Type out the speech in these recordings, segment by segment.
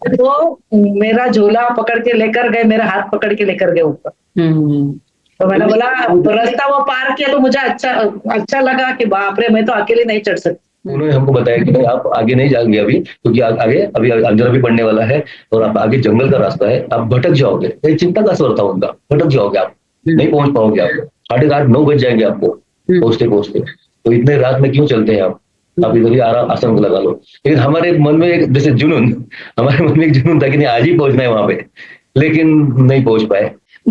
वो मेरा झोला पकड़ के लेकर गए, मेरा हाथ पकड़ के लेकर गए ऊपर। हम्म। तो मैंने बोला रास्ता वो पार किया तो मुझे अच्छा अच्छा लगा कि बाप रे, मैं तो अकेले नहीं चढ़ सकती। उन्होंने हमको बताया कि भाई आप आगे नहीं जाएंगे अभी, क्योंकि आगे अभी अंधेरा भी पड़ने वाला है और आप आगे जंगल का रास्ता है, आप भटक जाओगे। ये चिंता का स्वर था उनका, भटक जाओगे आप, नहीं पहुंच पाओगे आप, 8:30 9 बज जाएंगे आपको पहुंचते पहुंचते, तो इतने रात में क्यों चलते हैं आप इधर ही आराम आसन लगा लो। लेकिन हमारे मन में एक जैसे जुनून, हमारे मन में एक जुनून था कि नहीं आज ही पहुंचना है वहां पे, लेकिन नहीं पहुंच पाए।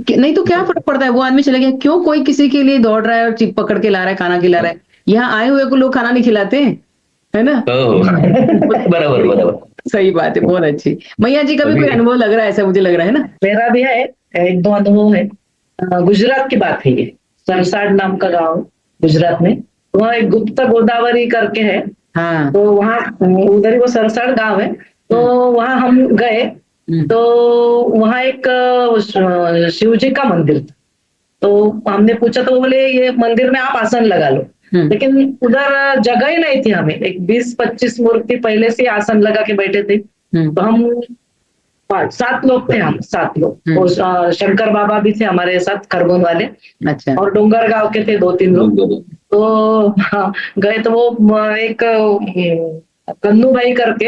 नहीं तो क्या फर्क पड़ता है, वो आदमी चले गया, क्यों कोई किसी के लिए दौड़ रहा है और चिप पकड़ के ला रहा है, खाना खिला रहा है। यहाँ आए हुए को लोग खाना नहीं खिलाते, है ना। बराबर बराबर, सही बात है, बहुत अच्छी। मैया जी का भी कोई अनुभव लग रहा है ऐसा, मुझे लग रहा है ना। मेरा भी है, एक दो अनुभव है। गुजरात की बात है ये, सरसाड नाम का गांव गुजरात में, वहाँ एक गुप्ता गोदावरी करके है। हाँ। तो वहाँ उधर ही वो सरसाड गांव है, तो वहाँ हम गए, तो वहाँ एक शिव जी का मंदिर था। तो हमने पूछा तो वो बोले ये मंदिर में आप आसन लगा लो, लेकिन उधर जगह ही नहीं थी। हमें एक 20-25 मूर्ति पहले से आसन लगा के बैठे थे। तो हम 7 लोग थे, हम 7 लोग। और शंकर बाबा भी थे हमारे साथ, खरगोन वाले। अच्छा। और डोंगर गांव के थे 2-3 लोग। तो हाँ, गए तो वो एक कन्नू भाई करके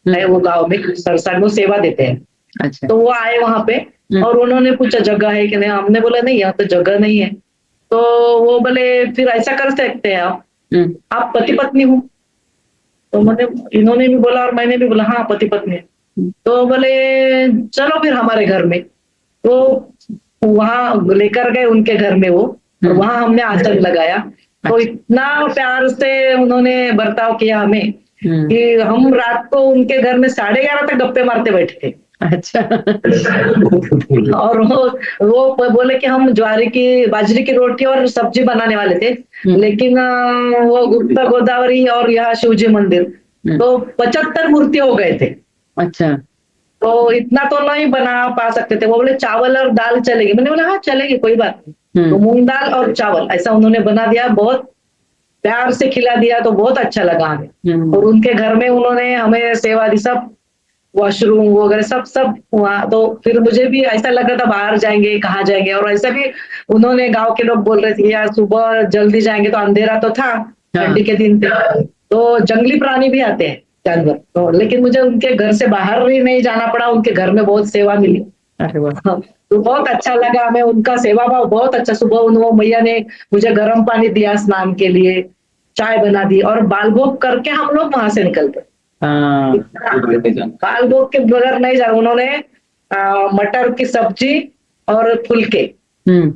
है वो गांव में, सरसाड में सेवा देते हैं। अच्छा। तो वो आए वहां पे और उन्होंने पूछा जगह है कि नहीं, हमने बोला नहीं यहाँ तो जगह नहीं है। तो वो बोले फिर ऐसा कर सकते हैं आप पति पत्नी हो। तो मैंने, इन्होंने भी बोला और मैंने भी बोला हाँ पति पत्नी है। तो बोले चलो फिर हमारे घर में। तो वहां लेकर गए उनके घर में वो, और वहां हमने आसन लगाया। तो इतना प्यार से उन्होंने बर्ताव किया हमें कि हम रात को उनके घर में 11:30 तक गप्पे मारते बैठे थे। अच्छा। और वो बोले कि हम बाजरे की रोटी और सब्जी बनाने वाले थे, लेकिन वो गुप्ता गोदावरी और यहाँ शिवजी मंदिर, तो 75 मूर्ति हो गए थे। अच्छा। तो इतना तो नहीं बना पा सकते थे। वो बोले चावल और दाल चलेगी, मैंने बोला हाँ चलेगी कोई बात नहीं। तो मूंग दाल और चावल ऐसा उन्होंने बना दिया, बहुत प्यार से खिला दिया, तो बहुत अच्छा लगा हमें। और उनके घर में उन्होंने हमें सेवा दी, सब वॉशरूम वगैरह सब सब वहाँ। तो फिर मुझे भी ऐसा लग रहा था बाहर जाएंगे कहाँ जाएंगे, और ऐसा भी उन्होंने गांव के लोग बोल रहे थे यार सुबह जल्दी जाएंगे, तो अंधेरा तो था, ठंडी के दिन थे, तो जंगली प्राणी भी आते हैं जानवर। तो लेकिन मुझे उनके घर से बाहर भी नहीं जाना पड़ा, उनके घर में बहुत सेवा मिली। अरे वाह। तो बहुत अच्छा लगा हमें, उनका सेवा भाव बहुत अच्छा। सुबह वो मैया ने मुझे गर्म पानी दिया स्नान के लिए, चाय बना दी, और बाल भोग करके हम लोग वहां से निकलते। बाल भोग के बगैर नहीं जा, उन्होंने मटर की सब्जी और फुलके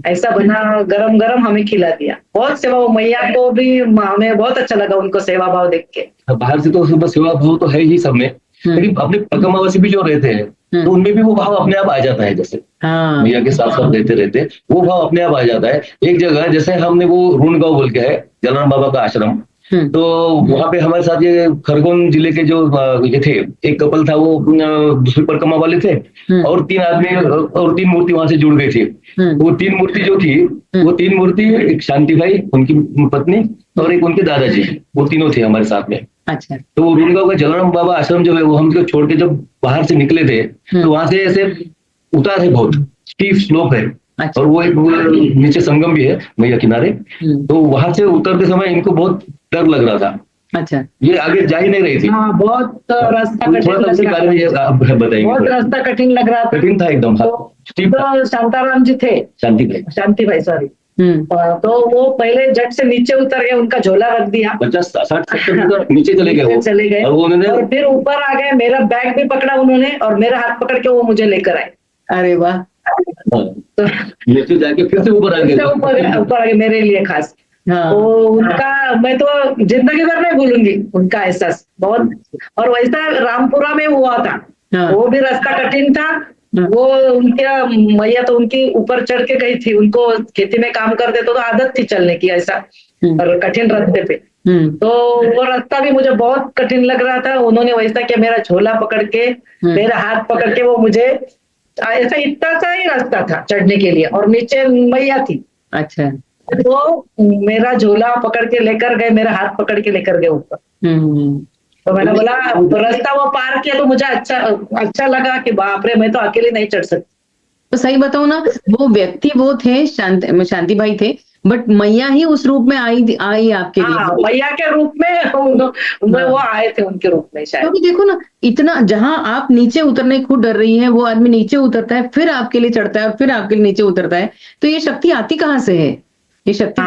ऐसा बना गरम गरम हमें खिला दिया। बहुत सेवा, वो मैया को भी हमें बहुत अच्छा लगा उनको सेवा भाव देख के। बाहर से तो सेवा भाव तो है ही सब में, लेकिन अपने परकमावासी भी जो रहते हैं तो उनमें भी वो भाव अपने आप आ जाता है। जैसे मैया के साथ साथ रहते रहते वो भाव अपने आप आ जाता है। एक जगह जैसे हमने वो रूनगांव बोल के है जलाराम बाबा का आश्रम, तो वहां पे हमारे साथ ये खरगोन जिले के जो ये थे, एक कपल था, वो दूसरी परिक्रमा वाले थे, और 3 आदमी और 3 मूर्ति वहां से जुड़ गई थी। वो 3 मूर्ति जो थी, वो 3 मूर्ति, एक शांति भाई उनकी पत्नी और एक उनके दादाजी, वो तीनों थे हमारे साथ में। अच्छा। तो रूनगांव का जलाराम बाबा आश्रम जो है वो हम छोड़ के जब बाहर से निकले थे, तो वहां से ऐसे उतार है, बहुत स्टीफ स्लोप है। अच्छा। और वो एक नीचे संगम भी है मैया किनारे, तो वहां से उतरते समय इनको बहुत डर लग रहा था। अच्छा। ये आगे जा ही नहीं रही थी। हाँ, बहुत रास्ता कठिन बताइए। बहुत रास्ता कठिन लग रहा था, कठिन था एकदम। तो शांताराम जी थे, शांति भाई सॉरी, तो वो पहले जट से नीचे उतर गए, उनका झोला रख दिया, 50-60 मीटर नीचे चले गए, और फिर ऊपर आ गए। मेरा बैग भी पकड़ा उन्होंने और मेरा हाथ पकड़ के वो मुझे लेकर आए। अरे वाह। तो नीचे जाके फिर से ऊपर आ गए मेरे लिए खास। तो उनका मैं तो जिंदगी भर नहीं भूलूंगी उनका एहसास, बहुत। और वैसा रामपुरा में हुआ था, वो भी रास्ता कठिन था। वो उनके मैया तो उनकी ऊपर चढ़ के गई थी, उनको खेती में काम करते तो आदत थी चलने की ऐसा, और कठिन रास्ते पे। तो वो रास्ता भी मुझे बहुत कठिन लग रहा था। उन्होंने वैसा किया, मेरा झोला पकड़ के, मेरा हाथ पकड़ के वो मुझे ऐसा, इतना सा ही रास्ता था चढ़ने के लिए, और नीचे मैया थी। अच्छा। तो मेरा झोला पकड़ के लेकर गए, मेरा हाथ पकड़ के लेकर गए ऊपर। तो मैंने बोला रास्ता वो पार किया तो मुझे अच्छा लगा कि बाप रे, मैं तो अकेले नहीं चढ़ सकती। तो सही बताऊं ना, वो व्यक्ति वो थे, शांति भाई थे, बट मैया ही उस रूप में आई आपके लिए। हाँ, मैया के रूप में वो आए थे, उनके रूप में शायद। क्योंकि देखो ना, इतना जहां आप नीचे उतरने खुद डर रही है, वो आदमी नीचे उतरता है, फिर आपके लिए चढ़ता है और फिर आपके लिए नीचे उतरता है, तो ये शक्ति आती कहाँ से है? ये शक्ति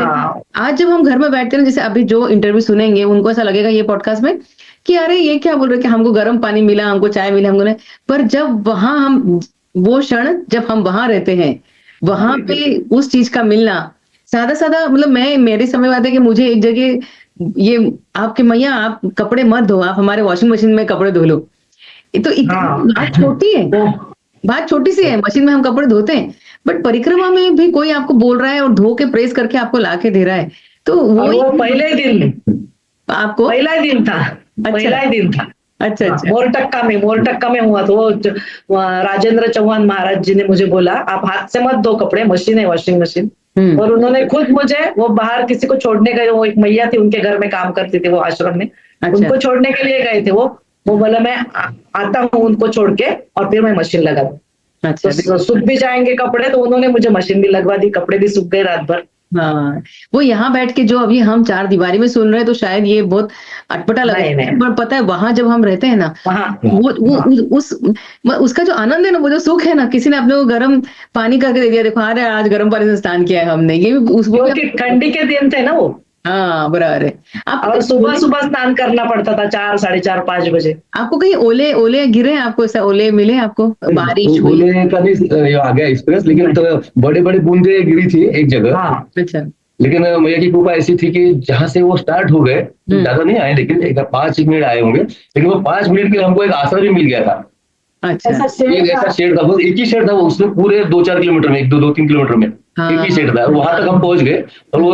आज जब हम घर में बैठते हैं, जैसे अभी जो इंटरव्यू सुनेंगे उनको ऐसा लगेगा ये पॉडकास्ट में कि अरे ये क्या बोल रहे कि हमको गर्म पानी मिला, हमको चाय मिला, हमको नहीं। पर जब वहां हम, वो क्षण जब हम वहां रहते हैं, वहां पे उस चीज का मिलना सादा सादा, मतलब मेरी समय बात है कि मुझे एक जगह ये आपके मैया आप कपड़े मत धो, आप हमारे वॉशिंग मशीन में कपड़े धो लो। तो बात छोटी है, बात छोटी सी है, मशीन में हम कपड़े धोते हैं, बट परिक्रमा में भी कोई आपको बोल रहा है और धो के प्रेस करके आपको ला के दे रहा है, तो वो पहले दिन आपको पहला ही दिन था। पहला ही दिन था। अच्छा। मोरटक्का में हुआ। तो वो राजेंद्र चौहान महाराज जी ने मुझे बोला, आप हाथ से मत धो कपड़े, मशीन है, वॉशिंग मशीन। और उन्होंने खुद मुझे, वो बाहर किसी को छोड़ने गए, वो एक मैया थी, उनके घर में काम करती थी वो आश्रम में, उनको छोड़ने के लिए गए थे। वो बोला मैं आता हूँ उनको छोड़ के और फिर मैं मशीन लगा दूँ। तो सूख भी जाएंगे कपड़े, तो उन्होंने मुझे मशीन भी लगवा दी, कपड़े भी सूख गए रात भर। हाँ, वो यहाँ बैठ के जो अभी हम चार दीवारी में सुन रहे हैं तो शायद ये बहुत अटपटा लग रहा है, पर पता है वहां जब हम रहते हैं ना, वो उसका जो आनंद है ना, वो जो सुख है ना, किसी ने अपने को गर्म पानी करके दे दिया, देखो अरे आज गर्म पानी से स्नान किया है हमने, ये भी ठंडी के दिन थे ना वो। हाँ बराबर है। और सुबह स्नान करना पड़ता था 4, 4:30, 5 बजे। आपको कहीं ओले गिरे, आपको ऐसा ओले मिले आपको? बारिश ओले का नहीं आ गया एक्सपीरियंस, लेकिन तो बड़े बड़े बूंदे गिरी थी एक जगह। अच्छा। लेकिन मैया की कृपा ऐसी थी कि जहां से वो स्टार्ट हो गए, ज्यादा नहीं आए, लेकिन 5 मिनट आए होंगे, लेकिन वो 5 मिनट के हमको एक आसरा भी मिल गया था। अच्छा। ऐसा शेड था, बस एक ही शेड था वो, उसमें पूरे 2-4 किलोमीटर में, 2-3 किलोमीटर में एक ही शेड था। वहां तक हम पहुंच गए और वो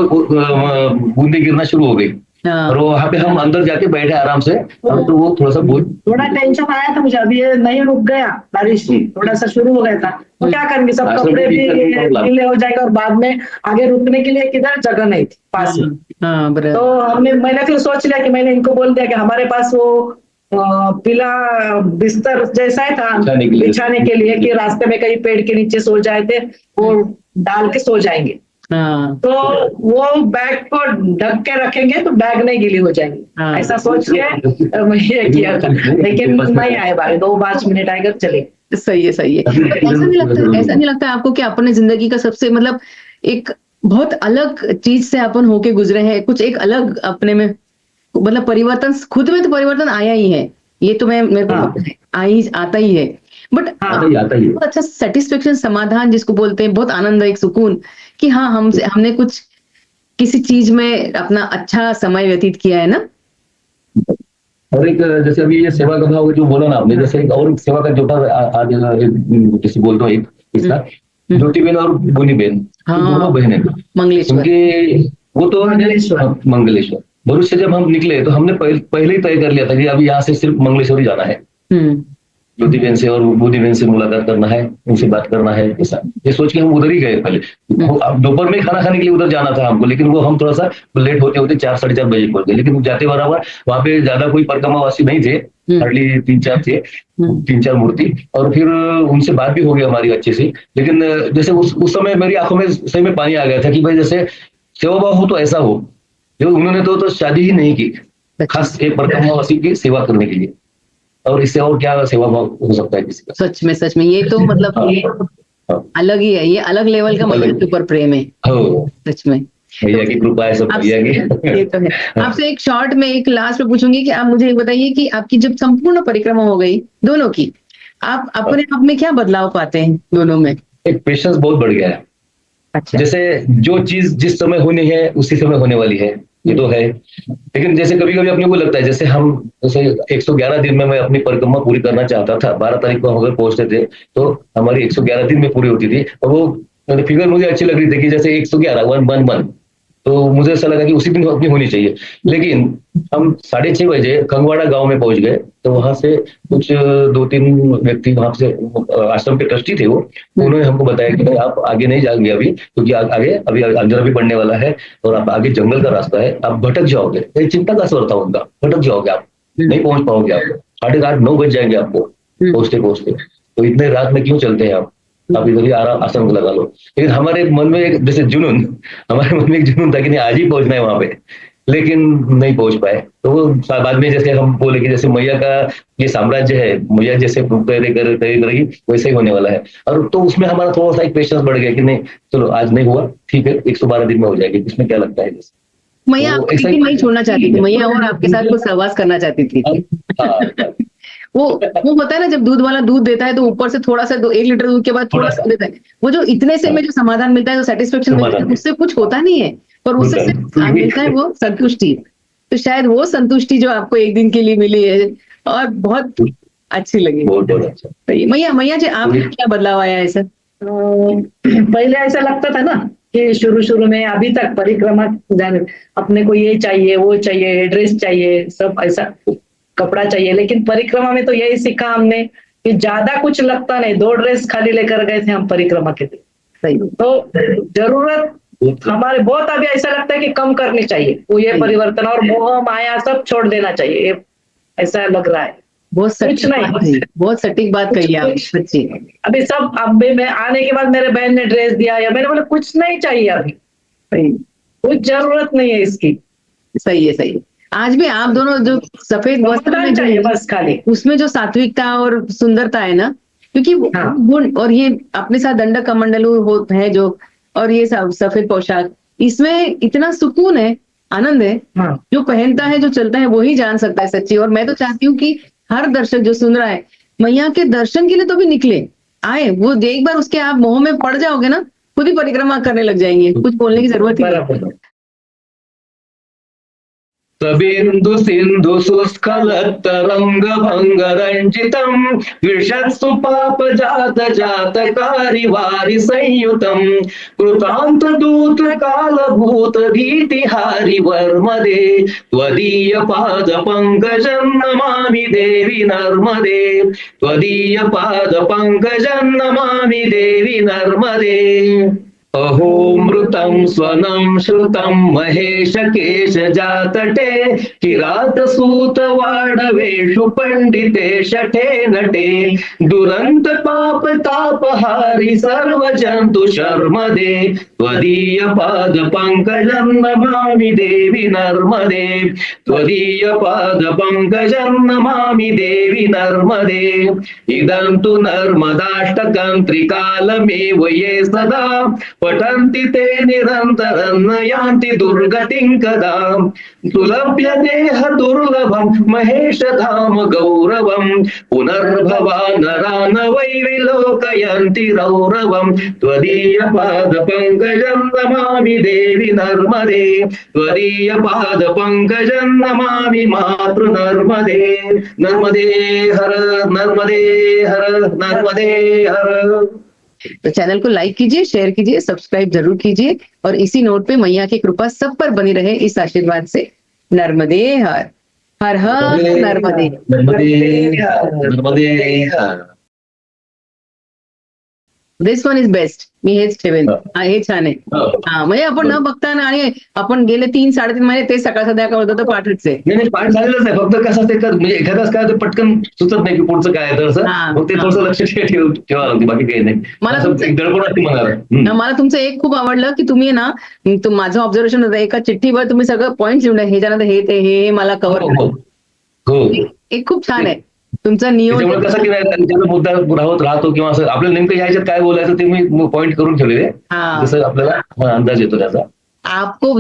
बूंदे गिरना शुरू हो गई, और वहां पे हम अंदर जाके बैठे आराम से। तो वो थोड़ा टेंशन आया था मुझे, अभी ये नहीं रुक गया, बारिश थोड़ा सा शुरू हो गया था, तो क्या करेंगे, सब कपड़े भी गीले हो जाएगा, और बाद में आगे रुकने के लिए किधर जगह नहीं थी पास में। तो मैंने फिर सोच लिया कि मैंने इनको बोल दिया कि हमारे पास वो पीला बिस्तर जैसा ही था बिछाने के लिए, कि रास्ते में कहीं पेड़ के नीचे सो जाए थे, वो डाल के सो जाएंगे। तो वो बैग को ढक के रखेंगे तो बैग नहीं गीली हो जाएंगी, ऐसा सोच के मैं ये किया था। लेकिन नहीं आए भाई, 2-5 मिनट आएगा चले। सही है। ऐसा नहीं लगता आपको कि अपने जिंदगी का सबसे, मतलब एक बहुत अलग चीज से अपन होके गुजरे हैं, कुछ एक अलग अपने में, मतलब परिवर्तन खुद में तो परिवर्तन आया ही है, ये तो मेरे को आता ही है, बट बहुत अच्छा सेटिस्फेक्शन, समाधान जिसको बोलते हैं, बहुत आनंद, एक सुकून कि हाँ हमने कुछ किसी चीज में अपना अच्छा समय व्यतीत किया है ना। और एक जैसे अभी ये सेवा का भाव जो बोला ना आपने, जैसे एक और सेवा का जोटा आज जैसे बोलता हूँ, एक इसका ज्योति बहन और बोनी बहन, दोनों बहन है मंगलेश्वर, वो तो मंगलेश्वर भरूच से जब हम निकले तो हमने पहले ही तय कर लिया था कि अभी यहाँ से सिर्फ मंगलेश्वर ही जाना है, ज्योति बहन से और बोनी बहन से मुलाकात करना है, उनसे बात करना है, ऐसा ये सोच के हम उधर ही गए। पहले दोपहर में खाना खाने के लिए उधर जाना था हमको, लेकिन वो हम थोड़ा सा लेट होते होते 4, 4:30 बजे पहुंच गए। लेकिन जाते बराबर वहां पे ज्यादा कोई परिक्रमावासी नहीं थे, हार्डली 3-4 थे, 3-4 मूर्ति, और फिर उनसे बात भी हो गई हमारी अच्छे से। लेकिन जैसे उस समय मेरी आंखों में सही में पानी आ गया था कि भाई जैसे सेवा भाव हो तो ऐसा हो, जो उन्होंने तो शादी ही नहीं की, खास एक परिक्रमावासी की सेवा करने के लिए, और इससे और क्या सेवा भाव हो सकता है किसी का। सच में ये तो मतलब ये अलग ही है, ये अलग लेवल का महिला के ऊपर प्रेम है सच में। भैया की कृपा है, सब भैया की। ये तो है। आपसे एक शॉर्ट में एक लास्ट में पूछूंगी कि आप मुझे एक बताइए कि आपकी जब संपूर्ण परिक्रमा हो गई दोनों की, आप अपने आप में क्या बदलाव पाते हैं दोनों में? एक पेशेंस बहुत बढ़ गया है। अच्छा। जैसे जो चीज जिस समय होनी है उसी समय होने वाली है, ये तो है। लेकिन जैसे कभी कभी अपने को लगता है, जैसे 111 दिन में मैं अपनी परिक्रमा पूरी करना चाहता था, 12 तारीख को हम अगर पहुंचते थे तो हमारी 111 दिन में पूरी होती थी, और वो फिगर मुझे अच्छी लग रही थी कि जैसे 111 111, तो मुझे ऐसा लगा कि उसी दिन अपनी होनी चाहिए। लेकिन हम 6:30 बजे खंगवाड़ा गांव में पहुंच गए, तो वहां से कुछ 2-3 व्यक्ति वहां से आश्रम के ट्रस्टी थे, वो उन्होंने हमको बताया कि आप आगे नहीं जाएंगे अभी, क्योंकि आगे अभी अंधेरा भी पड़ने वाला है और आप आगे जंगल का रास्ता है, आप भटक जाओगे। चिंता का स्वर था उनका, भटक जाओगे आप, नहीं पहुंच पाओगे आप, 8:30-9 बज जाएंगे आपको पहुंचते पहुंचते। तो इतने रात में क्यों चलते हैं आप इधर ही आराम आसन लगा लो। लेकिन हमारे मन में एक जैसे जुनून, हमारे मन में एक जुनून था कि नहीं आज ही पहुंचना है वहां पे, लेकिन नहीं पहुंच पाए। तो वो बाद में जैसे हम बोले कि जैसे मैया का ये साम्राज्य है, मैया जैसे करेगी वैसे ही होने वाला है। और तो उसमें हमारा थोड़ा सा एक पेशेंस बढ़ गया कि नहीं चलो आज नहीं हुआ, ठीक है 112 दिन में हो जाएगी, इसमें क्या लगता है जैसे। मैया तो आपको ऐसा लेकिन नहीं छोड़ना चाहती थी, मैया और आपके साथ कुछ सहवास करना चाहती थी। हाँ, वो होता है ना, जब दूध वाला दूध देता है तो ऊपर से थोड़ा सा 1 लीटर दूध के बाद थोड़ा सा देता है, वो जो इतने से में जो समाधान मिलता है, जो सेटिस्फेक्शन मिलता है, उससे कुछ होता नहीं है, पर उससे सिर्फ मिलता है वो संतुष्टि। तो शायद वो संतुष्टि जो आपको एक दिन के लिए मिली है और बहुत अच्छी लगी। बहुत अच्छा। मैया जी, आप क्या बदलाव आया है सर? पहले ऐसा लगता था ना कि शुरू में अभी तक परिक्रमा जाने अपने को ये चाहिए वो चाहिए, ड्रेस चाहिए, सब ऐसा कपड़ा चाहिए, लेकिन परिक्रमा में तो यही सीखा हमने कि ज्यादा कुछ लगता नहीं। 2 ड्रेस खाली लेकर गए थे हम परिक्रमा के दिन। सही। तो जरूरत हमारे बहुत अभी ऐसा लगता है कि कम करनी चाहिए, वो ये परिवर्तन और मोह माया सब छोड़ देना चाहिए, ये ऐसा लग रहा है। बहुत सटीक बात कही, बहुत सटीक बात कही आप सच्ची। अभी सब अभी मैं आने के बाद मेरे बहन ने ड्रेस दिया या मैंने बोला कुछ नहीं चाहिए अभी, कुछ जरूरत नहीं है इसकी। सही है, सही है। आज भी आप दोनों जो सफेद वस्त्र में चाहिए बस खाली, उसमें जो सात्विकता और सुंदरता है ना, क्योंकि गुण और ये अपने साथ दंडक कमंडलू है जो, और ये सफेद पोशाक, इसमें इतना सुकून है, आनंद है। जो पहनता है, जो चलता है, वही जान सकता है सच्ची। और मैं तो चाहती हूँ कि हर दर्शक जो सुन रहा है, मैया के दर्शन के लिए तो भी निकले, आए, वो एक बार उसके आप मोह में पड़ जाओगे ना, खुद ही परिक्रमा करने लग जाएंगे, कुछ बोलने की जरूरत ही नहीं। तबिंदु सिंधु सुस्खलत्तरंग भंग रंजितम विषत्सु पाप जात जातकारी वारि संयुतम कृतांत दूत काल भूत भीतिहारि वर्मदे त्वदीय पाद पंकजं नमामि देवी नर्मदे त्वदीय पाद पंकजं नमामि देवी नर्मदे। अहो मृतं स्वनं श्रुतं महेश केश जातटे किरात सूत वाडवेषु पंडिते शठे नटे दुरंत पाप तापहारी सर्व जंतु शर्मदे त्वदीय पाद पंकजं नमामि देवी नर्मदे त्वदीय पाद पंकजं नमामि देवी नर्मदे। इदं तु नर्मदाष्टकं त्रिकालमेव ये सदा पठन्ति ते निरन्तरं न यान्ति दुर्गतिं कदा सुलभ्य देह दुर्लभं महेश धाम गौरवं पुनर्भवा नरा न वै विलोकयन्ति रौरवं त्वदीय पाद पंकजं नमामि देवी नर्मदे त्वदीय पाद पंकजं नमामि मातृ नर्मदे। नर्मदे हर नर्मदे हर नर्मदे हर। तो चैनल को लाइक कीजिए, शेयर कीजिए, सब्सक्राइब जरूर कीजिए, और इसी नोट पे मैया की कृपा सब पर बनी रहे, इस आशीर्वाद से। नर्मदे हर, हर हर नर्मदे, नर्मदे हर। दिस वन इज बेस्ट, मी हेच ठेवेन, हे छान आहे. म्हणजे आपण न बघता ना, आणि आपण गेले 3-3.5 महिने तेच सकाळ संध्याकाळ होतं तर पाठच आहे. नाही पाठ झालेलंच आहे, फक्त कसं ते म्हणजे एखादाच काय पटकन सुचत नाही की पुढचं काय, तर मग ते थोडंसं लक्ष ठेवावं लागते, बाकी काही नाही. मला तुमचं एक खूप आवडलं की तुम्ही ना, माझं ऑब्झर्वेशन होतं, एका चिठ्ठीवर तुम्ही सगळं पॉईंट लिहून ह्याच्यानंतर हे ते हे मला कव्हर हो, एक खूप छान आहे तुमचा नियोजन. कसं की नाही त्याचा मुद्दा राहतो किंवा असं आपल्याला नेमकं ह्याच्यात काय बोलायचं ते मी पॉईंट करून ठेवलेले, जसं आपल्याला अंदाज येतो त्याचा. आपको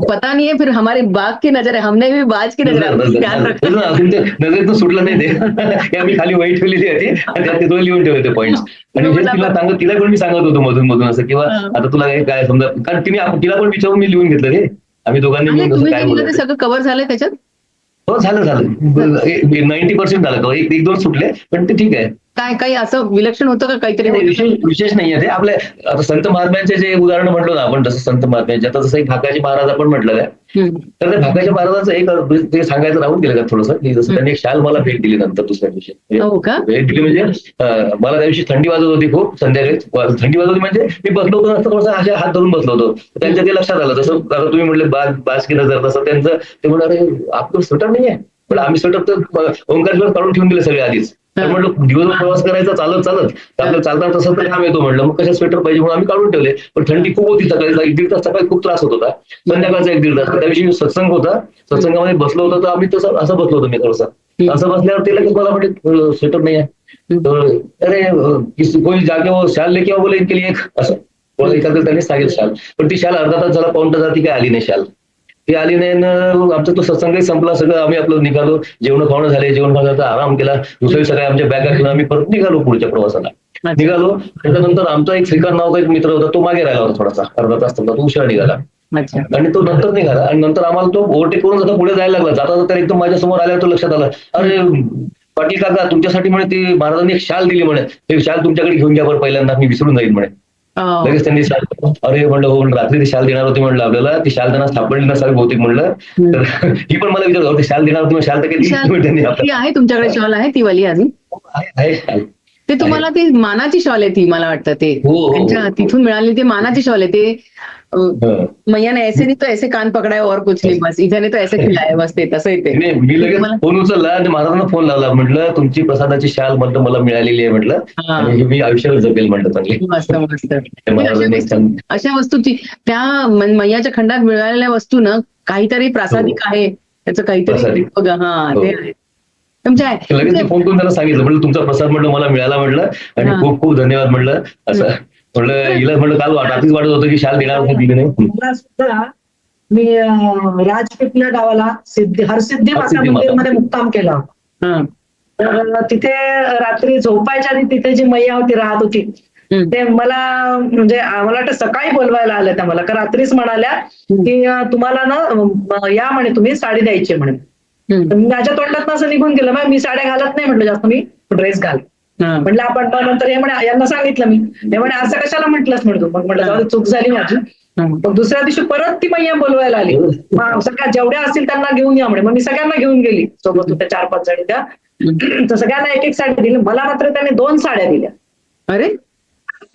पता नहीं है, फिर हमारी बाग की नजर है, हमने भी बाज की नजर नजरेतून सुटलं नाही ते, आम्ही खाली वही ठेवलेली होती आणि त्यात ते लिहून ठेवले ते पॉईंट. आणि तिला पण मी सांगत होतो मधून मधून असं, किंवा आता तुला काय समजा, कारण तिला पण विचारून मी लिहून घेतलं ते, आम्ही दोघांनी मिळून काय बोलतो. सगळं कव्हर झालंय त्याच्यात. हो झालं 90% झालं, 1-2 सुटले पण ते ठीक आहे. काय काही असं विलक्षण होतं का काहीतरी विशेष नाहीये ते. आपल्या आता संत महात्म्यांचे जे उदाहरण म्हटलं ना आपण, जसं संत महात्म्यांचे, आता जसं एक भाकाजी महाराज आपण म्हटलं काय, तर त्या भाकाजी महाराजांचं एक ते सांगायचं राहून गेलं का थोडंसं, की जसं त्यांनी एक शाल मला भेट दिली नंतर दुसऱ्या दिवशी. भेट दिली म्हणजे मला त्या दिवशी थंडी वाजत होती खूप, संध्याकाळी थंडी वाजत होती, म्हणजे मी बसलो होतो नसतं थोडासा अशा हात धरून बसलो होतो, त्यांच्या ते लक्षात आलं. जसं आता तुम्ही म्हटलं बाज की नजर, तसं त्यांचं ते म्हणणार आपलं स्वेटर नाहीये, पण आम्ही स्वेटर तर ओंकारेश्वर काढून ठेवून दिले सगळे आधीच. तर म्हटलं दिवसभर प्रवास करायचा चालत तर आपल्याला चालताना तसं तर काम येतो म्हटलं, मग कशा स्वेटर पाहिजे म्हणून आम्ही काढून ठेवले. पण थंडी खूप होती सकाळी, 1-1.5 तास सकाळी खूप त्रास होत होता. संध्याकाळचा 1-1.5 तास त्या दिवशी सत्संग होता, सत्संगामध्ये बसलो होतो तर आम्ही तसं असं बसलो होतो मी थोडंसं असं बसल्यावर ते लगेच मला म्हणजे स्वेटर नाही आहे, तर अरे कोणी जाके वो शाल लेके आओ बोले इनके लिए एक, असं बोला एखादं त्यांनी सांगितलं शाल. पण ती शाल अर्धा तास झाला, पाऊण तास झाला, ती काय आली नाही शाल. ती आली नाही ना, आमचा तो सत्संगही संपला, सगळं आम्ही आपलं निघालो, जेवण खावणं झाले, जेवण खाण्याचा आराम केला, दुसऱ्या सगळ्या आमच्या बॅगा घेऊन आम्ही परत निघालो पुढच्या प्रवासाला. निघालो त्याच्यानंतर आमचा एक श्रीकांत नावाचा एक मित्र होता, तो मागे राहिला होता थोडासा, अर्धा तास समजा तो उशिरा निघाला आणि तो नंतर निघाला. आणि नंतर आम्हाला तो ओव्हरटेक करून जाता पुढे जायला लागला. जाता जाता एकदम माझ्या समोर आल्यावर तो लक्षात आला, अरे पाटील काका तुमच्यासाठी म्हणे ती महाराजांनी एक शाल दिली म्हणे, ते शाल तुमच्याकडे घेऊन घ्या बरं पहिल्यांदा, मी विसरून जाईल म्हणे. लगेच त्यांनी शाल, अरे म्हणलं हो, रात्री ती शाल देणार होती म्हणलं आपल्याला, ती शाल त्यांना सापडली नसावी बहुतेक म्हणलं. तर ही पण मला विचारत होती शाल देणार होती, शाल तर काही त्यांनी ती आहे तुमच्याकडे शॉल आहे ती वाली अजून? आहे. ते तुम्हाला ती मानाची शॉल आहे ती, मला वाटतं ते त्यांच्या तिथून मिळाली ती मानाची शॉल आहे ते. मैया ने ऐसे नहीं तो ऐसे कान पकडाय और कुछ नहीं, बस इथे तो ऐसे खिलाय, बस ते तसं येते. मी लगेच फोन उचलला आणि महाराजांना फोन लावला, म्हटलं तुमची प्रसादाची शाल म्हटलं मला मिळालेली आहे म्हटलं, आणि मी आयुष्यावर जपेल म्हटलं चांगली. मस्त मस्त. अशा वस्तूची त्या मैयाच्या खंडात मिळालेल्या वस्तू ना काहीतरी प्रासादिक आहे, त्याचं काहीतरी हा ते आहे. लगेच फोन करून त्याला सांगितलं, म्हटलं तुमचा प्रसाद म्हटलं मला मिळाला म्हटलं, आणि खूप खूप धन्यवाद म्हटलं. असं म्हटलं हिला म्हटलं काल रात्रीच वाटत होतं की शाल देणार नाही, दिली नाही. मला सुद्धा मी राजपिपल्या गावाला हरसिद्धी माता मंदिरमध्ये मुक्काम केला होता. तर तिथे रात्री झोपायच्या आधी तिथे जी मैया होती राहत होती, ते मला म्हणजे मला वाटतं सकाळी बोलवायला आल्या त्या मला, का रात्रीच म्हणाल्या की तुम्हाला ना या म्हणे तुम्ही साडी द्यायची म्हणे. माझ्या तोंडात असं निघून गेलं, मी साड्या घालत नाही म्हटलं जास्त, मी ड्रेस घाल म्हटलं. आपण नंतर हे म्हणे यांना सांगितलं मी, हे म्हणे असं कशाला म्हटलंच म्हणतो. मग म्हटलं चूक झाली माझी. मग दुसऱ्या दिवशी परत ती मैया बोलवायला आली, सगळ्या जेवढ्या असतील त्यांना घेऊन या म्हणे. मग मी सगळ्यांना घेऊन गेली, सोबत होत्या 4-5 जणी त्या, तर सगळ्यांना एक साडी दिली. मला मात्र त्याने 2 साड्या दिल्या. अरे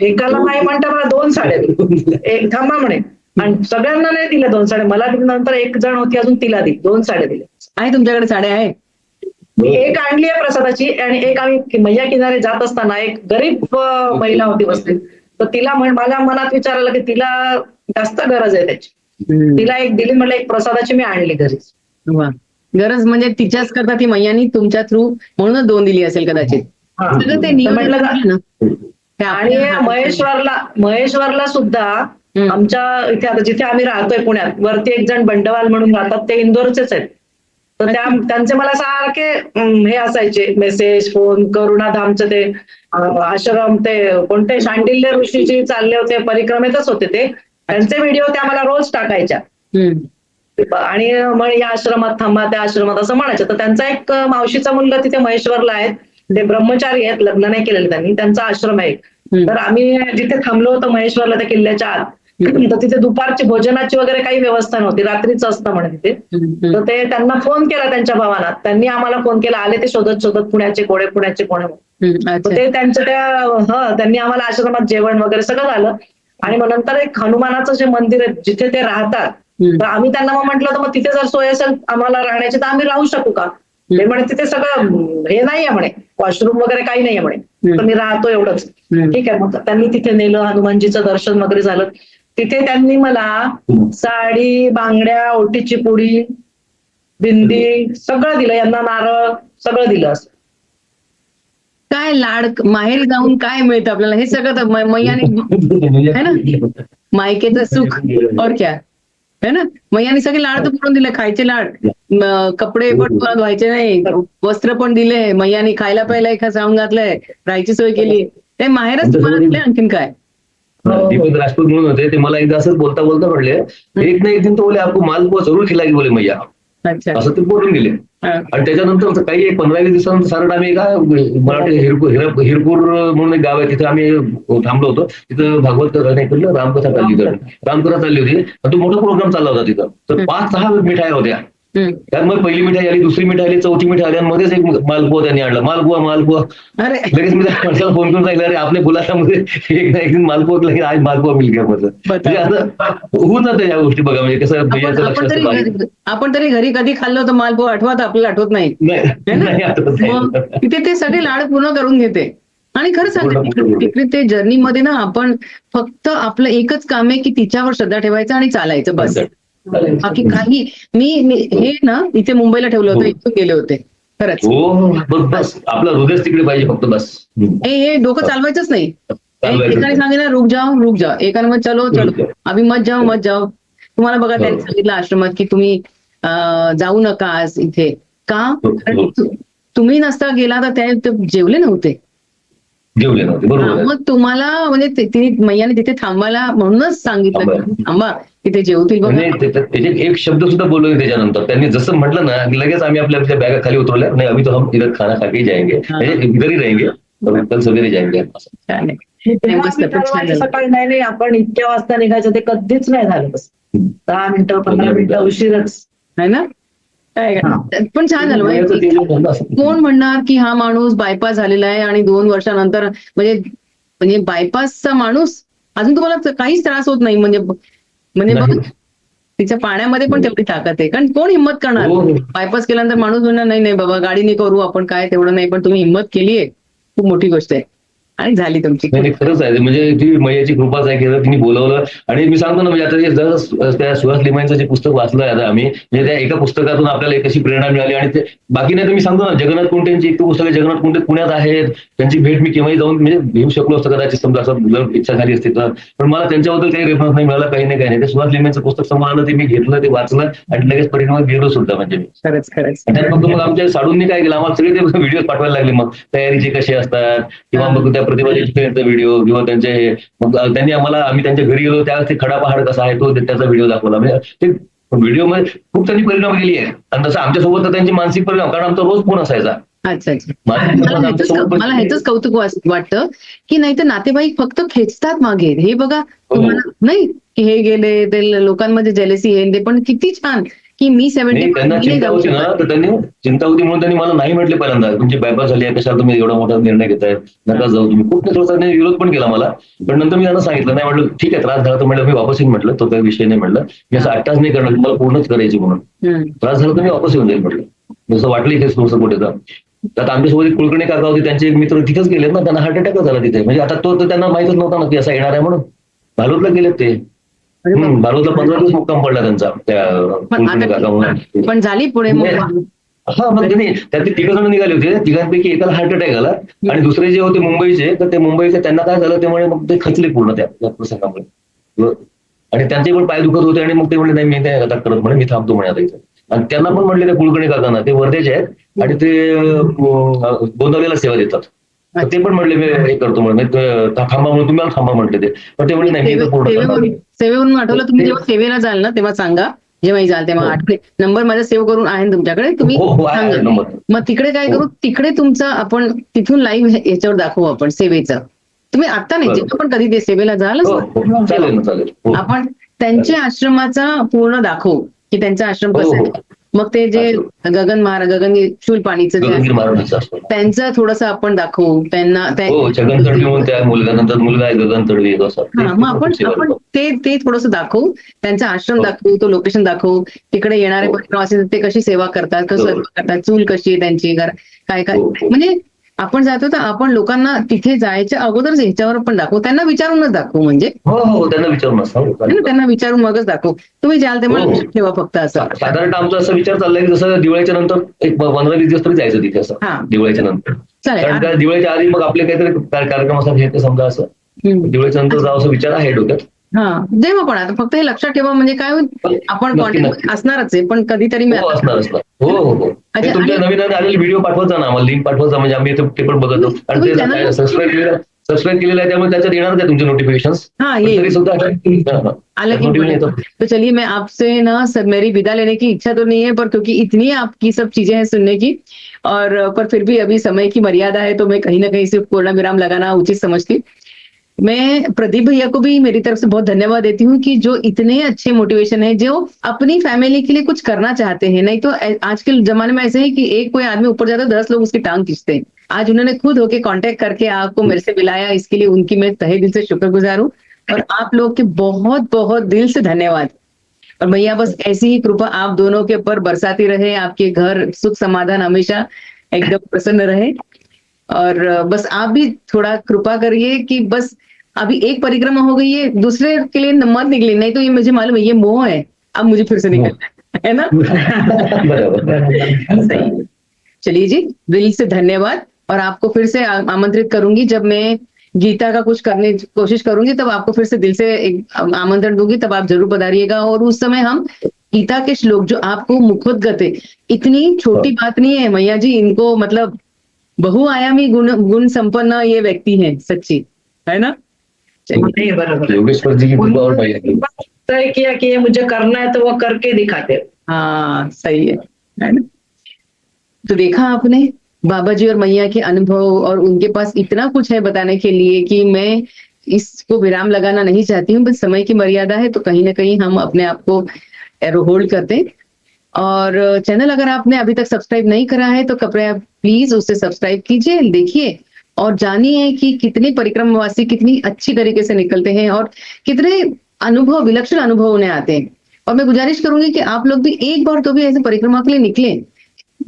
एकाला नाही म्हणता मला 2 साड्या दिल्या, एक थांबा म्हणे, आणि सगळ्यांना नाही दिल्या 2 साड्या, मला नंतर एक जण होती अजून तिला दिली, 2 साड्या दिल्या. आहे तुमच्याकडे साड्या आहे? मी एक आणली आहे प्रसादाची, आणि एक आम्ही मैया किनारे जात असताना एक गरीब महिला होती बसली, तर तिला मला मनात विचारलं की तिला जास्त गरज आहे त्याची, तिला एक दिली, म्हटलं एक प्रसादाची मी आणली घरी. गरज म्हणजे तिच्याच करता ती मैयानी तुमच्या थ्रू म्हणूनच 2 दिली असेल कदाचित. ते निवडलं ना. आणि महेश्वरला सुद्धा आमच्या इथे आता जिथे आम्ही राहतोय पुण्यात, वरती एक जण बंडवाल म्हणून राहतात, ते इंदोरचेच आहेत. तर त्यांचे मला सारखे हे असायचे मेसेज, फोन, करुणाधामचे ते आश्रम, ते कोणते शांडिल्य ऋषीचे चालले होते, परिक्रमेतच होते ते, त्यांचे व्हिडिओ त्या मला रोज टाकायच्या. आणि मग या आश्रमात थांबा, त्या आश्रमात असं म्हणायचं. तर त्यांचा एक मावशीचा मुलगा तिथे महेश्वरला आहे, ते ब्रह्मचारी आहेत, लग्न नाही केलेलं त्यांनी, त्यांचा आश्रम आहे. तर आम्ही जिथे थांबलो होतो महेश्वरला त्या किल्ल्याच्या आत, तर तिथे दुपारची भोजनाची वगैरे काही व्यवस्था नव्हती, रात्रीच असतं म्हणे तिथे. तर ते त्यांना फोन केला त्यांच्या भावाला, त्यांनी आम्हाला फोन केला, आले ते शोधत शोधत पुण्याचे कोणे. ते त्यांनी आम्हाला आश्रमात जेवण वगैरे सगळं झालं. आणि मग नंतर एक हनुमानाचं जे मंदिर आहे जिथे ते राहतात, तर आम्ही त्यांना मग म्हटलं तर मग तिथे जर सोय असेल आम्हाला राहण्याची तर आम्ही राहू शकू का. ते म्हणे तिथे सगळं हे नाहीये म्हणे, वॉशरूम वगैरे काही नाहीये म्हणे, तर मी राहतो एवढंच. ठीक आहे, मग त्यांनी तिथे नेलं, हनुमानजीचं दर्शन वगैरे झालं. तिथे त्यांनी मला साडी, बांगड्या, ओटीची पुडी, बिंदी सगळं दिलं, यांना नारळ सगळं दिलं. असं काय लाड, माहेरी जाऊन काय मिळतं आपल्याला हे सगळं मैयाने है ना, मायकेचं सुख और क्या है ना. मैयाने सगळे लाड तर पुरून दिले, खायचे लाड, कपडे पण धुवायचे नाही, वस्त्र पण दिले मैयाने, खायला प्यायला एका सावून घातलंय, राहायची सोय केली. ते माहेरच तुम्हाला दिले, आणखीन काय. दीपक राजपूत म्हणून होते, ते मला एकदा असंच बोलता बोलता म्हटले, एक ना एक दिन तो बोले आपको मालपुआ जरूर खिलाएगी बोले मैया, असं ते बोलून गेले. आणि त्याच्यानंतर काही 15-20 दिवसानंतर सारं आम्ही एका मला वाटतं हिरपूर म्हणून एक गाव आहे, तिथे आम्ही थांबलो होतो. तिथं भागवत नाही रामकथा चालली होती, तो मोठा प्रोग्राम चालला होता तिथं. तर 5-6 मिठाया होत्या, कारण मग पहिली मिठाई आली, दुसरी मिठाई आली, चौथी मिठाई आली आणि मध्येच एक मालपुआ त्यांनी आणला, मालपुआ. अरे लगेच मी त्या माणसाला फोन करून सांगितलं, अरे आपल्या मुलामध्ये एक दिन मालपुआ लगेच आज मालपुआ मिल गया म्हटलं. म्हणजे असं होऊन जातं या गोष्टी बघा, म्हणजे कसं भैयाचं लक्ष असतं बारीक. आपण तरी घरी कधी खाल्लं होतं मालपुआ आठवत, आपल्याला आठवत नाही. नाही आठवत नाही. मग तिथे ते सगळे लाड पूर्ण करून घेते. आणि खरं सांगते तिकडे ते जर्नीमध्ये ना आपण फक्त आपलं एकच काम आहे की तिच्यावर श्रद्धा ठेवायचं आणि चालायचं बस. बाकी काही मी हे ना इथे मुंबईला ठेवलं होतं, इथून गेले होते खरंच. हो बस आपलं हृदय तिकडे पाहिजे फक्त बस. हे डोकं चालवायचंच नाही. एकाने सांगितलं रुक जाओ, एकाने मग चलो अभि मत जाओ. तुम्हाला बघा त्यांनी सांगितलं आश्रमात की तुम्ही जाऊ नका आज इथे का, तुम्ही नसता गेला तर ते जेवले नव्हते. बरोबर. मग तुम्हाला म्हणजे तिने मैयाने तिथे थांबायला म्हणूनच सांगितलं थांबा तिथे जेवतील. त्याचे एक शब्द सुद्धा बोललो नाही त्याच्यानंतर. त्यांनी जसं म्हटलं ना की लगेच आम्ही आपल्या बॅगा खाली उतरवल्या, नाही अभी तो हम इधर खाना खा के जाएंगे, इधर ही रहेंगे, कल सवेरे जाएंगे. सकाळी नाही आपण इतक्या वाजता निघायचं ते कधीच नाही झालं. बस 10 मिनिटं 15 मिनिटं उशीरच आहे ना. पण छान झालं. कोण म्हणणार की हा माणूस बायपास झालेला आहे आणि 2 वर्षानंतर म्हणजे बायपासचा माणूस अजून तुम्हाला काहीच त्रास होत नाही. म्हणजे बघ तिच्या पाण्यामध्ये पण तेवढी ताकद आहे. कारण कोण हिंमत करणार बायपास केल्यानंतर. माणूस म्हणणार नाही बाबा गाडीने करू आपण, काय तेवढं नाही, पण तुम्ही हिंमत केलीये, खूप मोठी गोष्ट आहे आणि झाली तुमची. खरंच आहे, म्हणजे ती मैयाची कृपाच आहे की तिने बोलवलं. आणि मी सांगतो ना, म्हणजे आता त्या सुहास लिमायचं जे पुस्तक वाचलंय आता आम्ही, म्हणजे त्या एका पुस्तकातून आपल्याला कशी प्रेरणा मिळाली. आणि ते बाकी नाही तर मी सांगतो ना, जगन्नाथ कुंटेंची एक पुस्तक, जगन्नाथ कुंटे पुण्यात आहेत, त्यांची भेट मी केव्हाही जाऊन म्हणजे घेऊ शकलो असतं कदाचित, समजा असं इच्छा झाली असती तर. पण मला त्यांच्याबद्दल काही रेफरन्स नाही मिळाला, काही नाही. ते सुहास लिमायचं पुस्तक समोर आलं, ते मी घेतलं, ते वाचलं आणि लगेच परिणामात गेलो सुद्धा. म्हणजे खरंच फक्त मग आमच्या साडूंनी काय केलं, आम्हाला सगळे ते व्हिडिओ पाठवायला लागले, मग तयारीचे कसे असतात किंवा मग त्या प्रतिभाचे व्हिडिओ किंवा त्यांचे. मग त्यांनी आम्ही त्यांच्या घरी गेलो त्यावेळेस ते खडा पहाड कसा आहे तो त्याचा व्हिडिओ दाखवला. म्हणजे ते व्हिडिओ मध्ये खूप त्यांनी परिणाम केली आहे. आणि तसं आमच्यासोबत तर त्यांची मानसिक परिणाम, कारण आमचा रोज फोन असायचा. अच्छा. मला ह्याच कौतुक वाटतं की नाही तर नातेवाईक फक्त खेचतात मागे. हे बघा तुम्हाला नाही की हे गेले ते लोकांमध्ये जेलसी हे ते, पण किती छान की मी 70 त्यांना चिंता होती ना, तर त्यांनी चिंता होती म्हणून त्यांनी मला नाही म्हटले पहिल्यांदा, तुमची बायपास झाली आहे, कशाला तुम्ही एवढा मोठा निर्णय घेताय, नका जाऊ तुम्ही. खूप थोडासा विरोध पण केला मला. पण नंतर मी त्यांना सांगितलं, नाही म्हटलं ठीक आहे त्रास झाला तर म्हटलं मी वापस येईन, म्हटलं तो काही विषय नाही, म्हटलं मी असं 8 तास नाही करणार, मला पूर्णच करायची म्हणून. त्रास झाला तर मी वापस येऊन जाईल म्हटलं. जसं वाटलं इथेच थोडंसं कुठे तर. आता आमच्यासोबत एक कुलकर्णी काका होते, त्यांचे एक मित्र तिथेच गेलेत ना, त्यांना हार्ट अटॅक झाला तिथे. म्हणजे आता तो त्यांना माहितच नव्हता ना की असा येणार आहे म्हणून. भालूरला गेलेत ते. भालूरला 15 दिवस मुक्काम पडला त्यांचा त्या कुलकर्णी काका. पण झाली पुढे हा मग नाही, त्यातले 3 जण निघाले होते, तिघांपैकी एकाला हार्ट अटॅक आला आणि दुसरे जे होते मुंबईचे, तर ते मुंबईचे त्यांना काय झालं त्यामुळे मग ते खचले पूर्ण त्या प्रसंगामुळे. आणि त्यांचे पण पाय दुखत होते आणि मग ते म्हणले नाही मी नाही आता करत, म्हणे मी थांबतो म्हणे आता इथं. आणि त्यांना पण म्हणले त्या कुलकर्णी काकांना, ते वर्धेचे आहेत आणि ते गोंदवलेला सेवा देतात, ते पण म्हणले मी हे करतो म्हणून थांबा म्हणून, तुम्ही थांबा म्हटले ते. पण ते म्हणले नाही सेवेवरून आठवलं, तुम्ही जेव्हा सेवेला जाल ना तेव्हा सांगा, जेव्हाही जाल तेव्हा आठवले. नंबर माझा सेव्ह करून आहे तुमच्याकडे, तुम्ही सांगा. मग तिकडे काय करू, तिकडे तुमचं आपण तिथून लाईव्ह याच्यावर दाखवू आपण सेवेचं. तुम्ही आता नाही, जेव्हा पण कधी ते सेवेला जाल आपण त्यांच्या आश्रमाचा पूर्ण दाखवू की त्यांचा आश्रम कसा आहे. मग ते जे गगन शूल पाणीचं जे त्यांचं थोडंसं आपण दाखवू त्यांना. मग आपण ते थोडंसं दाखवू, त्यांचा आश्रम दाखवू, तो लोकेशन दाखवू, तिकडे येणारे प्रवासी ते कशी सेवा करतात, कसं करतात, चूल कशी आहे त्यांची, काय म्हणजे आपण जातो तर आपण लोकांना तिथे जायच्या अगोदरच ह्याच्यावर पण दाखवू, त्यांना विचारूनच दाखवू. म्हणजे त्यांना विचारून मगच दाखवू. तुम्ही जाल तेव्हा ठेवा फक्त असं. साधारणतः आमचा असा विचार चाललाय की जसं दिवाळीच्या नंतर एक 15-20 दिवस तरी जायचं तिथे असं दिवाळीच्या नंतर. कारण दिवाळीच्या आधी मग आपले काहीतरी कार्यक्रम असतात हे ते समजा असं दिवाळीच्या नंतर जावं असं विचार आहे डोक्यात. जेव्हा पण आता फक्त हे लक्षात ठेवा, म्हणजे काय होईल आपण कॉन्टॅक्ट असणारच आहे, पण कधीतरी मी असणार. तुमच्या नवीन आलेले व्हिडिओ पाठवत जा ना, आम्हाला लिंक पाठवत जा, म्हणजे आम्ही ते पण बघतो. आणि ते सबस्क्राईब केलेलं आहे त्यामुळे त्याच्यात येणार आहे तुमचे नोटिफिकेशन. तो चलिए मैं आपसे ना सर मेरी विदा लेने की इच्छा तो नहीं है, पर क्योंकि इतनी आपकी सब चीजें हैं सुनने की, और पर फिर भी अभी समय की मर्यादा है तो मैं कहीं ना कहीं से पूर्ण विराम लगाना उचित समझती. मैं प्रदीप भैया को भी मेरी तरफ से बहुत धन्यवाद देती हूँ कि जो इतने अच्छे मोटिवेशन है, जो अपनी फैमिली के लिए कुछ करना चाहते हैं। नहीं तो आज के जमाने में ऐसे है कि एक कोई आदमी ऊपर जाता है 10 लोग उसकी टांग खींचते हैं। आज उन्होंने खुद होके कांटेक्ट करके आपको मेरे से मिलाया, इसके लिए उनकी मैं तहे दिल से शुक्रगुजार हूँ। और आप लोग के बहुत बहुत दिल से धन्यवाद। और भैया बस ऐसी ही कृपा आप दोनों के ऊपर बरसाती रहे, आपके घर सुख समाधान हमेशा एकदम प्रसन्न रहे। और बस आप भी थोड़ा कृपा करिए कि बस अभी एक परिक्रमा हो गई है, दूसरे के लिए मत निकले, नहीं तो ये मुझे मालूम है ये मोह है, अब मुझे फिर से निकलना है ना। बराबर। सही। चलिए जी, दिल से धन्यवाद। और आपको फिर से आमंत्रित करूंगी, जब मैं गीता का कुछ करने की कोशिश करूंगी तब आपको फिर से दिल से एक आमंत्रण दूंगी, तब आप जरूर पधारिएगा। और उस समय हम गीता के श्लोक जो आपको मुखोद्गत है, इतनी छोटी बात नहीं है मैया जी, इनको मतलब बहुआयामी गुण संपन्न ये व्यक्ति हैं, सच्ची है ना। नहीं, बराबर। योगेश्वर जी की कृपा और भैया की। तय किया कि ये मुझे करना है तो वो करके दिखाते। हाँ सही है ना। तो देखा आपने बाबा जी और मैया के अनुभव, और उनके पास इतना कुछ है बताने के लिए कि मैं इसको विराम लगाना नहीं चाहती हूँ, बस समय की मर्यादा है तो कहीं ना कहीं हम अपने आप को होल्ड करते हैं। और चैनल अगर आपने अभी तक सब्सक्राइब नहीं करा है तो कृपया प्लीज उसे सब्सक्राइब कीजिए, देखिए और जानिए कि कितने परिक्रमवासी कितनी अच्छी तरीके से निकलते हैं और कितने अनुभव, विलक्षण अनुभव उन्हें आते हैं। और मैं गुजारिश करूंगी कि आप लोग भी एक बार तो भी ऐसे परिक्रमा के लिए निकले,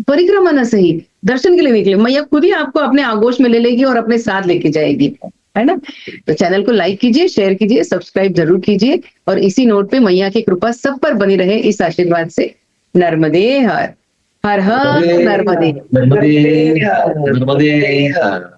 परिक्रमा ना सही, दर्शन के लिए निकले। मैया खुद ही आपको अपने आगोश में ले लेगी और अपने साथ लेके जाएगी, है ना। तो चैनल को लाइक कीजिए, शेयर कीजिए, सब्सक्राइब जरूर कीजिए। और इसी नोट पे मैया की कृपा सब पर बनी रहे, इस आशीर्वाद से नर्मदे हर हर हर नर्मदे नर्मदे नर्मदे हर।